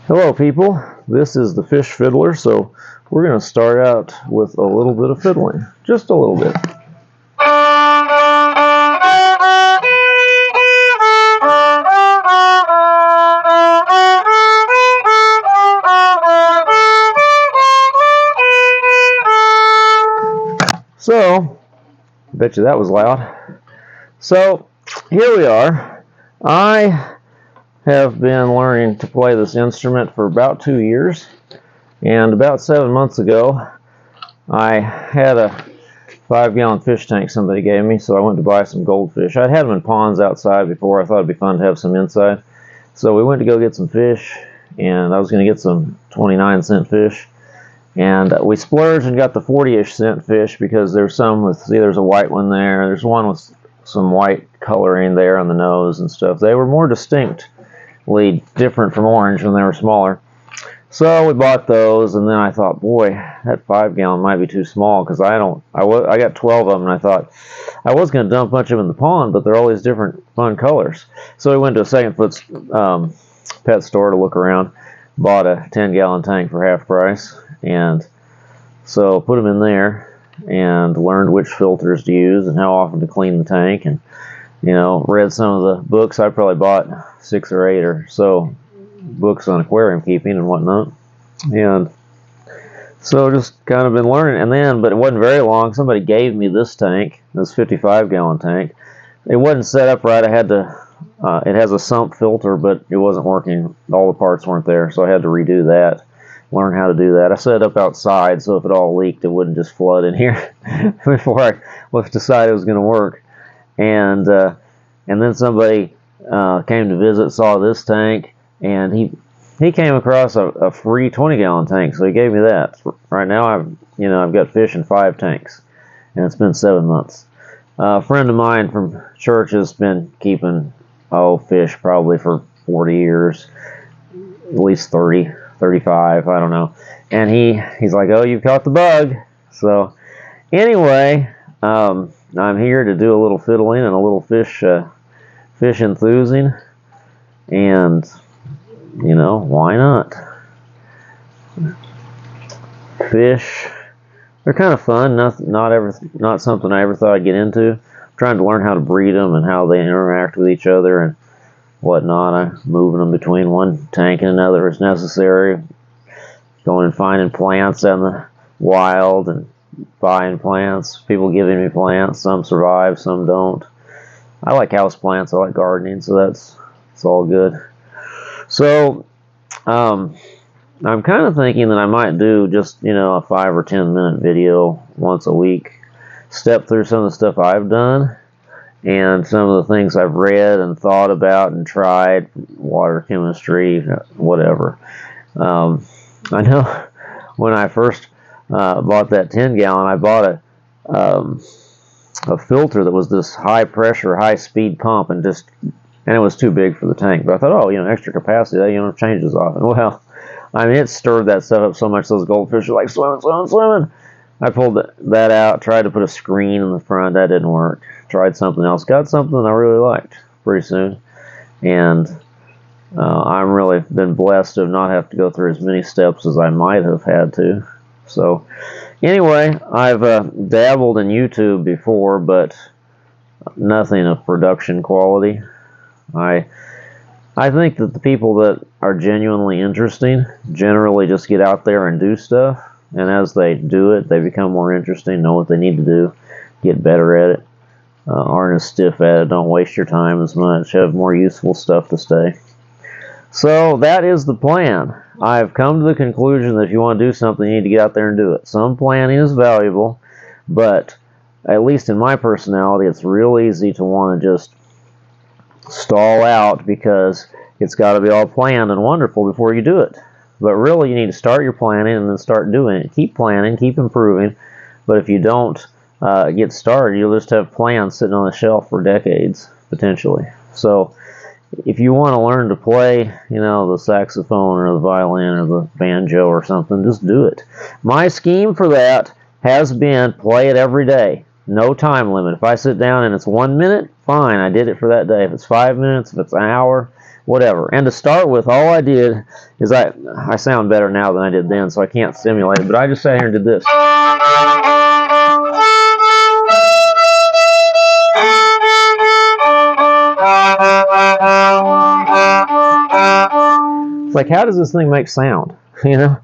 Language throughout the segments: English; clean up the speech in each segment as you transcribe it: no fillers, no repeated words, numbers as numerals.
Hello people, this is the Fish Fiddler, so we're going to start out with a little bit of fiddling, just a little bit. So, I bet you that was loud. So, here we are. I have been learning to play this instrument for about 2 years, and about 7 months ago I had a 5-gallon fish tank somebody gave me, so I went to buy some goldfish. I'd had them in ponds outside before. I thought it'd be fun to have some inside, so we went to go get some fish, and I was going to get some 29-cent fish, and we splurged and got the 40-ish cent fish because there's some with, see, there's a white one there, there's one with some white coloring there on the nose and stuff. They were more distinctly different from orange when they were smaller. So we bought those, and then I thought, boy, that 5-gallon might be too small because I got 12 of them, and I thought I was going to dump a bunch of them in the pond, but they're all these different fun colors. So we went to a second foot pet store to look around, bought a 10-gallon tank for half price, and so put them in there and learned which filters to use and how often to clean the tank, and read some of the books. I probably bought 6 or 8 or so books on aquarium keeping and whatnot, and so just kind of been learning. And then, but it wasn't very long, somebody gave me this tank, this 55-gallon tank. It wasn't set up right. I had to it has a sump filter, but it wasn't working. All the parts weren't there, so I had to redo that, learn how to do that. I set it up outside, so if it all leaked, it wouldn't just flood in here before I decided it was going to work. And then somebody came to visit, saw this tank, and he came across a free 20-gallon tank, so he gave me that. Right now I've got fish in 5 tanks, and it's been 7 months. A friend of mine from church has been keeping fish probably for 40 years, at least 30, 35, I don't know. And he's like, "Oh, you've caught the bug." So anyway, I'm here to do a little fiddling and a little fish enthusing, and why not? Fish, they're kind of fun. Not something I ever thought I'd get into. I'm trying to learn how to breed them and how they interact with each other and whatnot. I'm moving them between one tank and another as necessary. Going and finding plants in the wild and buying plants. People giving me plants. Some survive, some don't. I like house plants. I like gardening, so it's all good. So I'm kind of thinking that I might do just a 5 or 10 minute video once a week, step through some of the stuff I've done and some of the things I've read and thought about and tried, water chemistry, whatever. I know when I first bought that 10-gallon, I bought a filter that was this high pressure, high speed pump, and it was too big for the tank. But I thought, extra capacity, that changes often. Well, I mean, it stirred that stuff up so much those goldfish are like swimming, swimming, swimming. I pulled that out, tried to put a screen in the front, that didn't work. Tried something else, got something I really liked pretty soon, and I'm really been blessed to not have to go through as many steps as I might have had to. So anyway, I've dabbled in YouTube before, but nothing of production quality. I think that the people that are genuinely interesting generally just get out there and do stuff, and as they do it, they become more interesting, know what they need to do, get better at it, aren't as stiff at it, don't waste your time as much, have more useful stuff to say. So that is the plan. I've come to the conclusion that if you want to do something, you need to get out there and do it. Some planning is valuable, but at least in my personality, it's real easy to want to just stall out because it's got to be all planned and wonderful before you do it. But really, you need to start your planning and then start doing it. Keep planning, keep improving. But if you don't get started, you'll just have plans sitting on the shelf for decades, potentially. So if you want to learn to play, the saxophone or the violin or the banjo or something, just do it. My scheme for that has been play it every day. No time limit. If I sit down and it's 1 minute, fine, I did it for that day. If it's 5 minutes, if it's an hour, whatever. And to start with, all I did is I sound better now than I did then, so I can't simulate it, but I just sat here and did this. It's like, how does this thing make sound? You know?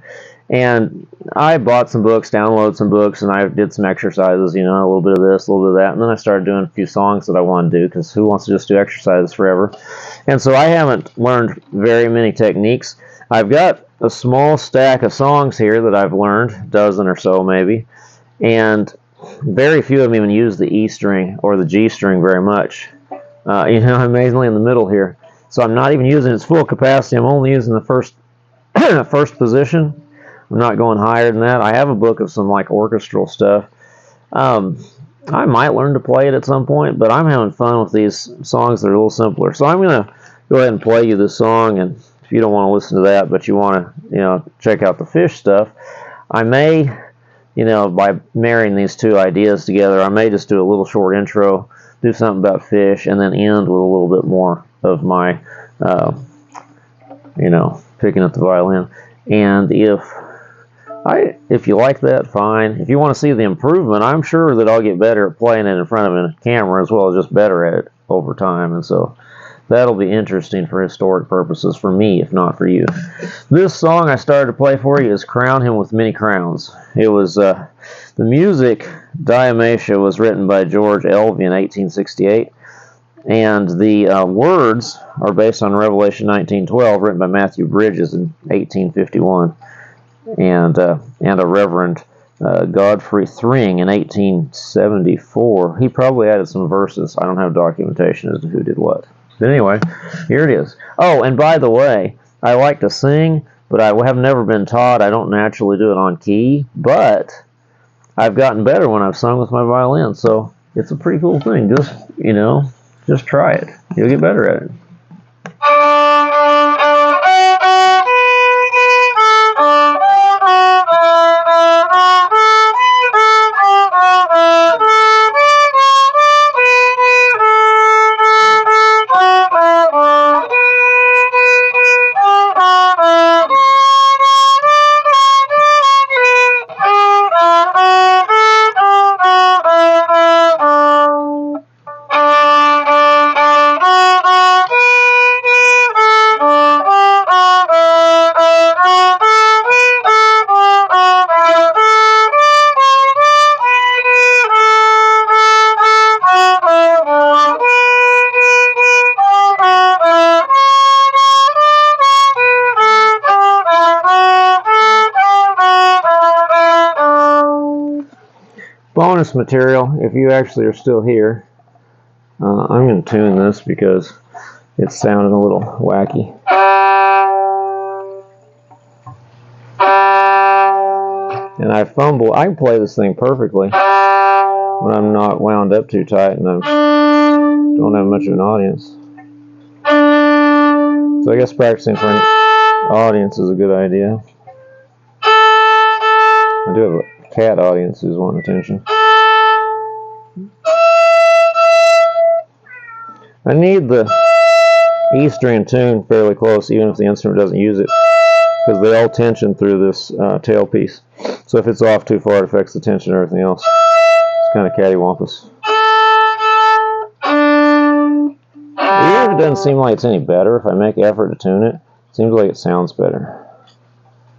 And I bought some books, downloaded some books, and I did some exercises, you know, a little bit of this, a little bit of that. And then I started doing a few songs that I wanted to do, because who wants to just do exercises forever? And so I haven't learned very many techniques. I've got a small stack of songs here that I've learned, a dozen or so maybe, and very few of them even use the E string or the G string very much. You know, I'm mainly in the middle here. So I'm not even using its full capacity. I'm only using the first position. I'm not going higher than that. I have a book of some like orchestral stuff. I might learn to play it at some point, but I'm having fun with these songs that are a little simpler. So I'm going to go ahead and play you this song, and if you don't want to listen to that, but you want to, you know, check out the fish stuff, I may, you know, by marrying these two ideas together, I may just do a little short intro, do something about fish, and then end with a little bit more of my, you know, picking up the violin. And if you like that, fine. If you want to see the improvement, I'm sure that I'll get better at playing it in front of a camera as well as just better at it over time. And so that'll be interesting for historic purposes for me, if not for you. This song I started to play for you is Crown Him with Many Crowns. It was, the music, Diamatia, was written by George Elvey in 1868. And the words are based on Revelation 19:12, written by Matthew Bridges in 1851. And a Reverend Godfrey Thring in 1874. He probably added some verses. I don't have documentation as to who did what. But anyway, here it is. Oh, and by the way, I like to sing, but I have never been taught. I don't naturally do it on key, but I've gotten better when I've sung with my violin, so it's a pretty cool thing. Just, you know, just try it. You'll get better at it. Bonus material, if you actually are still here, I'm going to tune this because it's sounding a little wacky. And I fumble. I can play this thing perfectly when I'm not wound up too tight and I don't have much of an audience. So I guess practicing for an audience is a good idea. I do have a cat audience who's wanting attention. I need the E string tuned fairly close, even if the instrument doesn't use it, because they all tension through this tailpiece. So if it's off too far, it affects the tension and everything else. It's kind of cattywampus. Even if it doesn't seem like it's any better, if I make effort to tune it, it seems like it sounds better.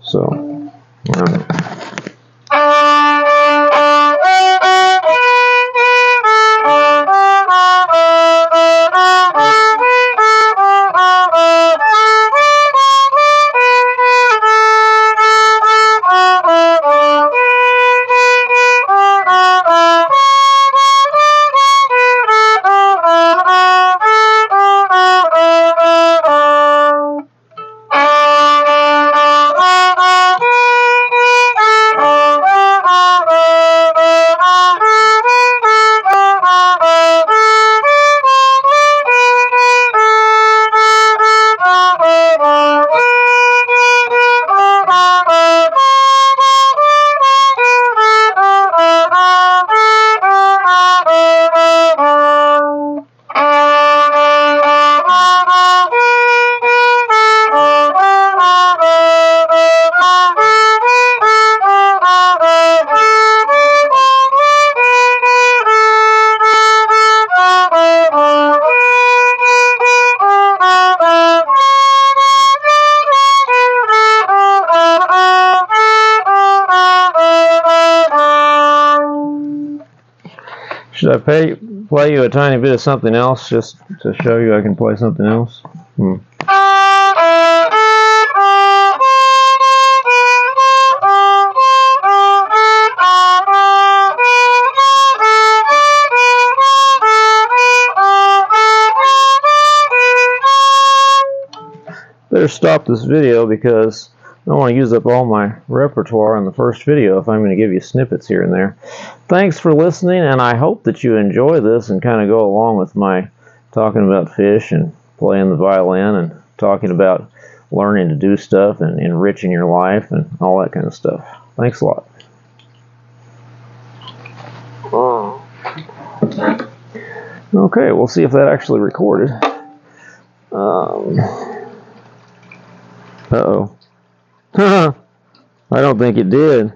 So, I don't know. Should I play you a tiny bit of something else just to show you I can play something else? Better stop this video because I don't want to use up all my repertoire in the first video if I'm going to give you snippets here and there. Thanks for listening, and I hope that you enjoy this and kind of go along with my talking about fish and playing the violin and talking about learning to do stuff and enriching your life and all that kind of stuff. Thanks a lot. Okay, we'll see if that actually recorded. Uh-oh. I don't think it did.